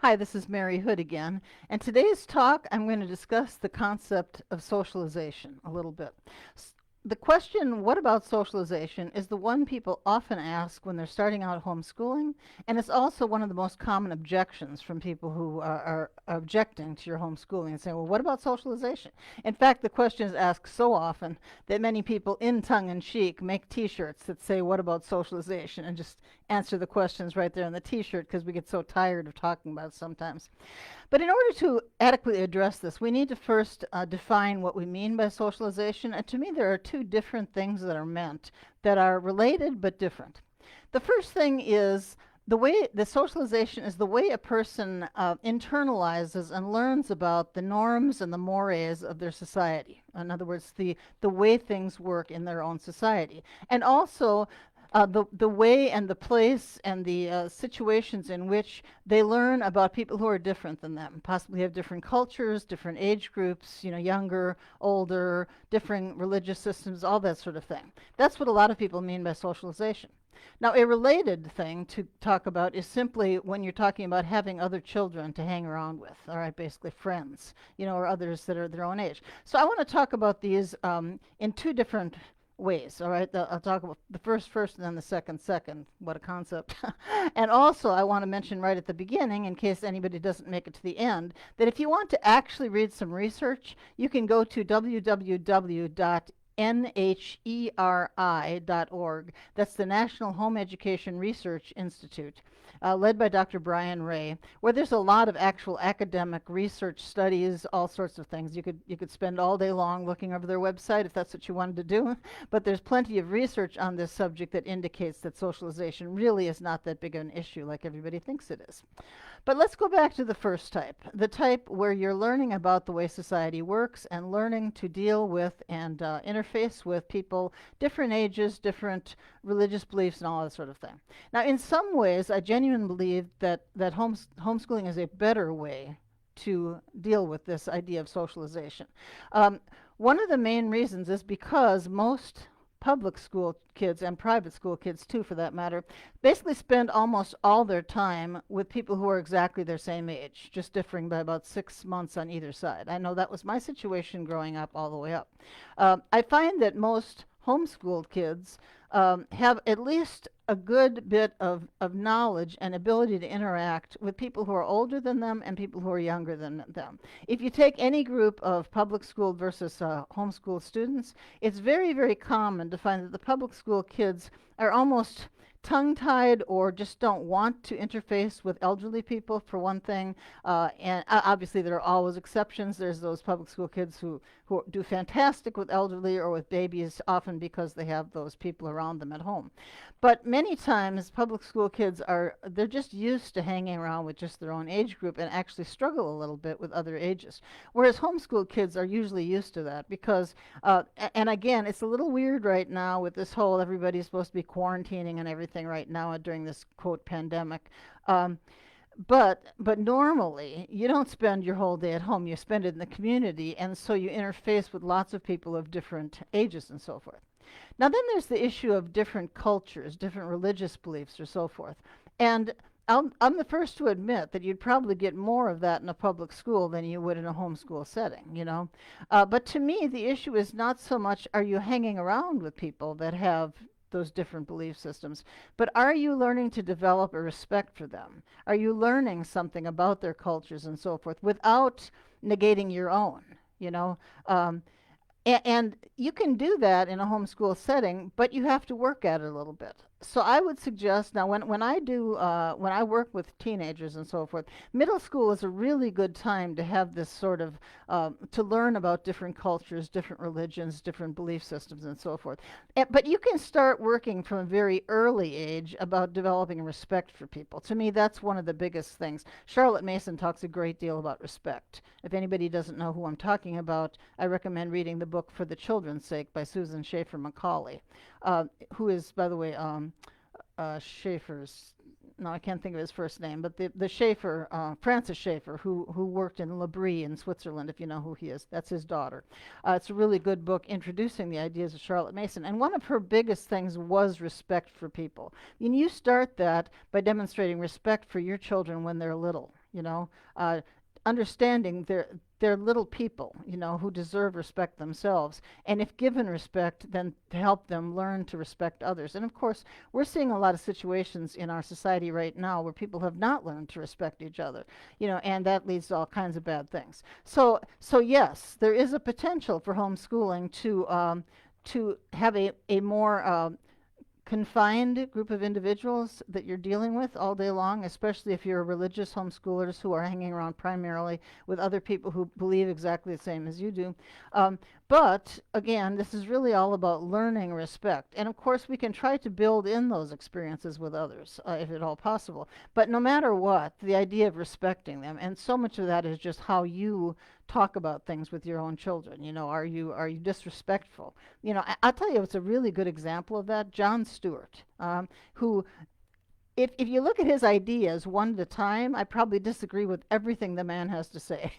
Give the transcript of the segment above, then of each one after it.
Hi, this is Mary Hood again, and today's talk I'm going to discuss the concept of socialization a little bit. The question, what about socialization, is the one people often ask when they're starting out homeschooling, and it's also one of the most common objections from people who are objecting to your homeschooling and saying, well, what about socialization? In fact, the question is asked so often that many people, in tongue in cheek, make t-shirts that say, what about socialization, and just answer the questions right there on the t-shirt because we get so tired of talking about it sometimes. But in order to adequately address this, we need to first define what we mean by socialization. And to me, there are two different things that are meant that are related but different. The first thing is the socialization is the way a person internalizes and learns about the norms and the mores of their society. In other words, the way things work in their own society. And also the way and the place and the situations in which they learn about people who are different than them, possibly have different cultures, different age groups, younger, older, different religious systems, all that sort of thing. That's what a lot of people mean by socialization. Now, a related thing to talk about is simply when you're talking about having other children to hang around with, all right, basically friends, or others that are their own age. So I want to talk about these in two different ways. All right, I'll talk about the first, and then the second. What a concept! And also, I want to mention right at the beginning, in case anybody doesn't make it to the end, that if you want to actually read some research, you can go to www.nheri.org. That's the National Home Education Research Institute, led by Dr. Brian Ray, where there's a lot of actual academic research studies, all sorts of things. You could spend all day long looking over their website if that's what you wanted to do, but there's plenty of research on this subject that indicates that socialization really is not that big of an issue like everybody thinks it is. But let's go back to the first type, the type where you're learning about the way society works and learning to deal with and interface with people, different ages, different religious beliefs, and all that sort of thing. Now, in some ways, I genuinely believe that homeschooling is a better way to deal with this idea of socialization. One of the main reasons is because most public school kids and private school kids too, for that matter, basically spend almost all their time with people who are exactly their same age, just differing by about 6 months on either side. I know that was my situation growing up all the way up. I find that most homeschooled kids have at least a good bit of knowledge and ability to interact with people who are older than them and people who are younger than them. If you take any group of public school versus homeschool students, it's very, very common to find that the public school kids are almost tongue-tied or just don't want to interface with elderly people, for one thing. And obviously, there are always exceptions. There's those public school kids who do fantastic with elderly or with babies, often because they have those people around them at home. But many times, public school kids they're just used to hanging around with just their own age group and actually struggle a little bit with other ages. Whereas homeschool kids are usually used to that because, and again, it's a little weird right now with this whole everybody's supposed to be quarantining and everything right now during this quote pandemic. But normally you don't spend your whole day at home. You spend it in the community, and so you interface with lots of people of different ages and so forth. Now then there's the issue of different cultures, different religious beliefs or so forth. And I'm the first to admit that you'd probably get more of that in a public school than you would in a homeschool setting. But to me, the issue is not so much are you hanging around with people that have those different belief systems, but are you learning to develop a respect for them? Are you learning something about their cultures and so forth without negating your own? You know, um, and you can do that in a homeschool setting, but you have to work at it a little bit. So I would suggest now when I work with teenagers and so forth, middle school is a really good time to have this sort of to learn about different cultures, different religions, different belief systems, and so forth. But you can start working from a very early age about developing respect for people. To me, that's one of the biggest things. Charlotte Mason talks a great deal about respect. If anybody doesn't know who I'm talking about, I recommend reading the book For the Children's Sake by Susan Schaefer Macaulay, who is, by the way, Schaefer's, no, I can't think of his first name, but the Schaefer, Francis Schaefer, who worked in L'Abri in Switzerland, if you know who he is. That's his daughter. It's a really good book introducing the ideas of Charlotte Mason. And one of her biggest things was respect for people. And you start that by demonstrating respect for your children when they're little. you know, uh, understanding they're little people, who deserve respect themselves. And if given respect, then to help them learn to respect others. And of course, we're seeing a lot of situations in our society right now where people have not learned to respect each other, and that leads to all kinds of bad things. So yes, there is a potential for homeschooling to have a more confined group of individuals that you're dealing with all day long, especially if you're religious homeschoolers who are hanging around primarily with other people who believe exactly the same as you do. But again, this is really all about learning respect. And of course, we can try to build in those experiences with others, if at all possible. But no matter what, the idea of respecting them, and so much of that is just how you talk about things with your own children. Are you disrespectful? I'll tell you, it's a really good example of that. John Stewart, who, if you look at his ideas one at a time, I probably disagree with everything the man has to say.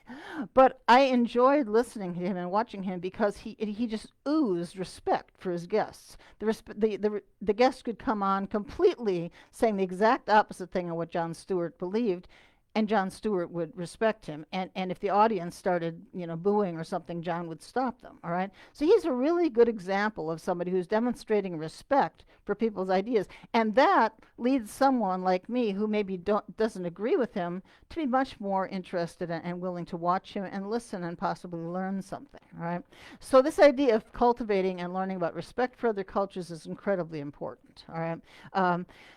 But I enjoyed listening to him and watching him because he just oozed respect for his guests. The guests could come on completely saying the exact opposite thing of what John Stewart believed, and John Stewart would respect him. And if the audience started, booing or something, John would stop them. All right. So he's a really good example of somebody who's demonstrating respect for people's ideas, and that leads someone like me who maybe doesn't agree with him to be much more interested and willing to watch him and listen and possibly learn something. All right. So this idea of cultivating and learning about respect for other cultures is incredibly important. All right.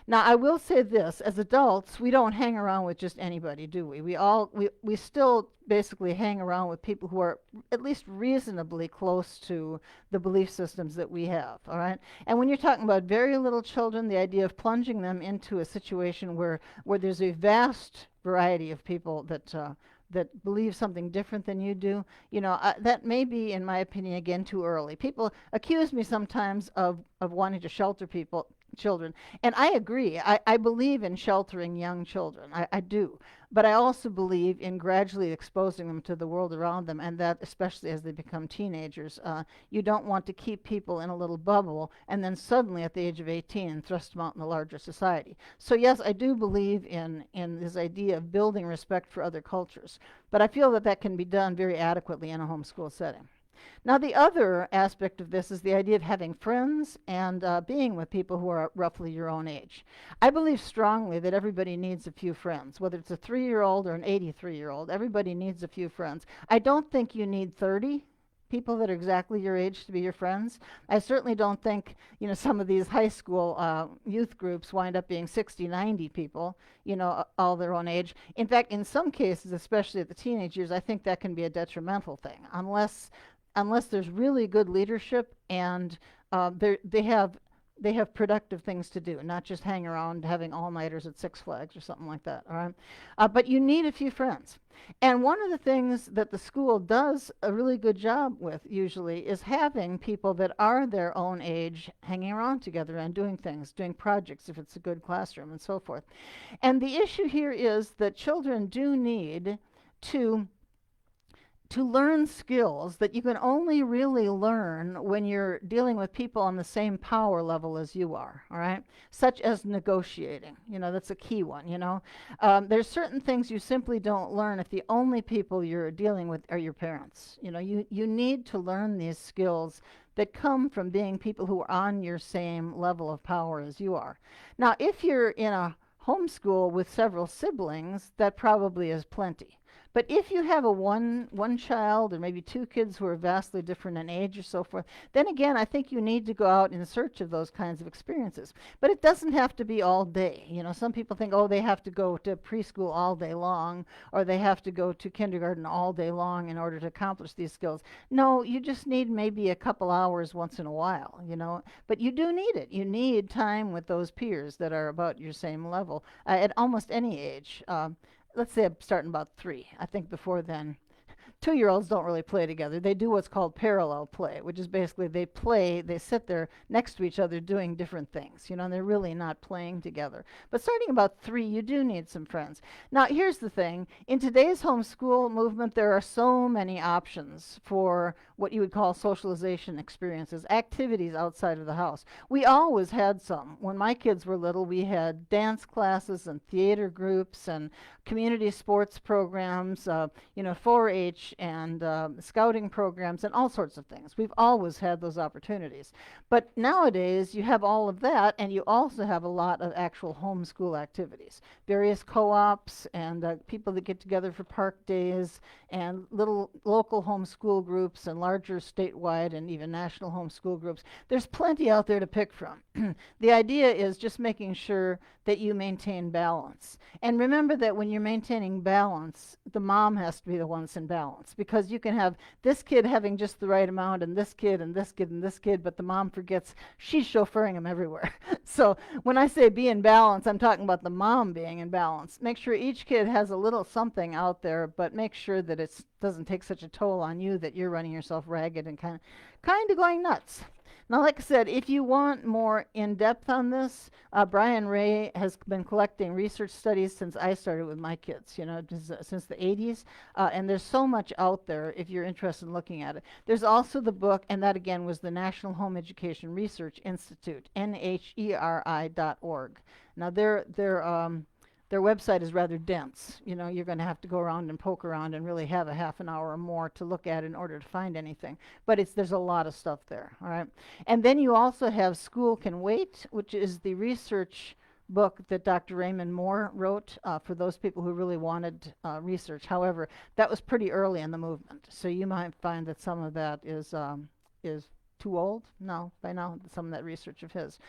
Now I will say this: as adults, we don't hang around with just anybody, do we? We still basically hang around with people who are at least reasonably close to the belief systems that we have. All right. And when you're talking about very little children, the idea of plunging them into a situation where there's a vast variety of people that believe something different than you do, that may be, in my opinion, again, too early. People accuse me sometimes of wanting to shelter children, and I agree. I believe in sheltering young children. I do. But I also believe in gradually exposing them to the world around them, and that especially as they become teenagers. You don't want to keep people in a little bubble and then suddenly at the age of 18 thrust them out in the larger society. So yes, I do believe in this idea of building respect for other cultures, but I feel that can be done very adequately in a homeschool setting. Now, the other aspect of this is the idea of having friends and being with people who are roughly your own age. I believe strongly that everybody needs a few friends, whether it's a 3-year-old or an 83-year-old. Everybody needs a few friends. I don't think you need 30 people that are exactly your age to be your friends. I certainly don't think, some of these high school youth groups wind up being 60, 90 people, all their own age. In fact, in some cases, especially at the teenage years, I think that can be a detrimental thing, unless there's really good leadership and they have productive things to do, not just hang around having all-nighters at Six Flags or something like that. All right, but you need a few friends. And one of the things that the school does a really good job with usually is having people that are their own age hanging around together and doing things, doing projects if it's a good classroom and so forth. And the issue here is that children do need to learn skills that you can only really learn when you're dealing with people on the same power level as you are, all right? Such as negotiating. That's a key one, There's certain things you simply don't learn if the only people you're dealing with are your parents. You need to learn these skills that come from being people who are on your same level of power as you are. Now, if you're in a homeschool with several siblings, that probably is plenty. But if you have a one child or maybe two kids who are vastly different in age or so forth, then again, I think you need to go out in search of those kinds of experiences. But it doesn't have to be all day. Some people think, oh, they have to go to preschool all day long, or they have to go to kindergarten all day long in order to accomplish these skills. No, you just need maybe a couple hours once in a while, But you do need it. You need time with those peers that are about your same level at almost any age. Let's say I'm starting about 3. I think before then, 2-year-olds don't really play together. They do what's called parallel play, which is basically they sit there next to each other doing different things, and they're really not playing together. But starting about 3, you do need some friends. Now, here's the thing. In today's homeschool movement, there are so many options for what you would call socialization experiences, activities outside of the house. We always had some. When my kids were little, we had dance classes and theater groups and community sports programs, 4-H and scouting programs and all sorts of things. We've always had those opportunities. But nowadays, you have all of that, and you also have a lot of actual homeschool activities. Various co-ops and people that get together for park days and little local homeschool groups and larger statewide and even national homeschool groups. There's plenty out there to pick from. The idea is just making sure that you maintain balance. And remember that when you're maintaining balance, the mom has to be the one that's in balance, because you can have this kid having just the right amount and this kid and this kid and this kid, but the mom forgets she's chauffeuring them everywhere. So when I say be in balance, I'm talking about the mom being in balance. Make sure each kid has a little something out there, but make sure that it doesn't take such a toll on you that you're running yourself ragged and kind of going nuts. Now, like I said, if you want more in-depth on this, Brian Ray has been collecting research studies since I started with my kids, since the 80s. And there's so much out there if you're interested in looking at it. There's also the book, and that again was the National Home Education Research Institute, NHERI.org. Now, their website is rather dense. You're going to have to go around and poke around and really have a half an hour or more to look at in order to find anything. But there's a lot of stuff there, all right? And then you also have School Can Wait, which is the research book that Dr. Raymond Moore wrote for those people who really wanted research. However, that was pretty early in the movement. So you might find that some of that is too old. No, by now, some of that research of his.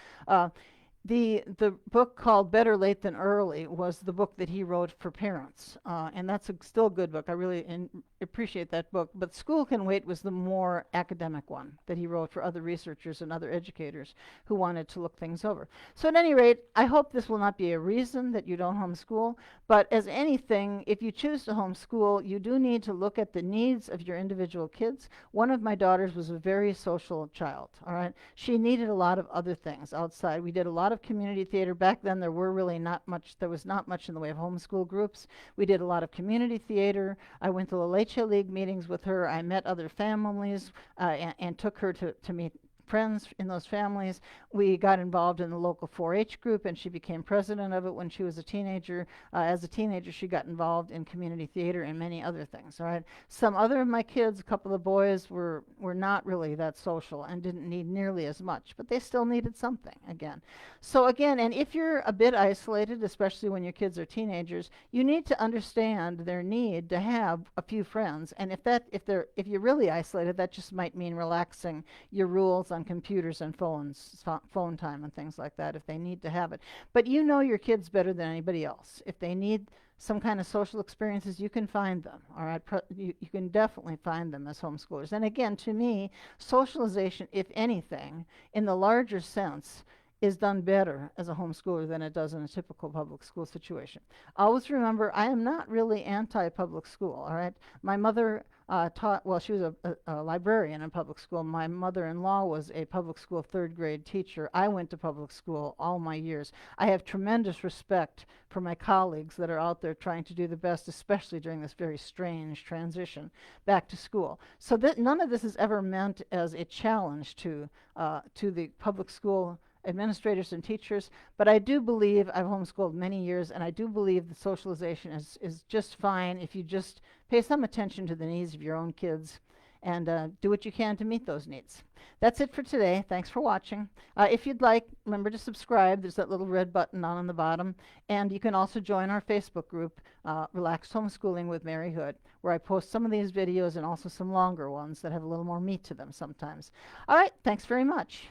The book called Better Late Than Early was the book that he wrote for parents, and that's still a good book. I really appreciate that book. But School Can Wait was the more academic one that he wrote for other researchers and other educators who wanted to look things over. So at any rate, I hope this will not be a reason that you don't homeschool, but as anything, if you choose to homeschool, you do need to look at the needs of your individual kids. One of my daughters was a very social child, all right? She needed a lot of other things outside. We did a lot of community theater. Back then there was not much in the way of homeschool groups. We did a lot of community theater. I went to the Leche League meetings with her. I met other families and took her to meet friends in those families. We got involved in the local 4-H group, and she became president of it when she was a teenager. As a teenager, she got involved in community theater and many other things. All right. Some other of my kids, a couple of boys, were not really that social and didn't need nearly as much, but they still needed something again. So again, and if you're a bit isolated, especially when your kids are teenagers, you need to understand their need to have a few friends. And if you're really isolated, that just might mean relaxing your rules on computers and phone time and things like that if they need to have it. But you know your kids better than anybody else. If they need some kind of social experiences, you can find them, all right? You can definitely find them as homeschoolers. And again, to me, socialization, if anything, in the larger sense, is done better as a homeschooler than it does in a typical public school situation. Always remember, I am not really anti-public school, all right? My mother she was a librarian in public school. My mother-in-law was a public school third grade teacher. I went to public school all my years. I have tremendous respect for my colleagues that are out there trying to do the best, especially during this very strange transition back to school. So none of this is ever meant as a challenge to the public school administrators and teachers, but I do believe, I've homeschooled many years, and I do believe the socialization is just fine if you just pay some attention to the needs of your own kids and do what you can to meet those needs. That's it for today. Thanks for watching. If you'd like, remember to subscribe. There's that little red button on the bottom, and you can also join our Facebook group, Relaxed Homeschooling with Mary Hood, where I post some of these videos and also some longer ones that have a little more meat to them sometimes. All right, thanks very much.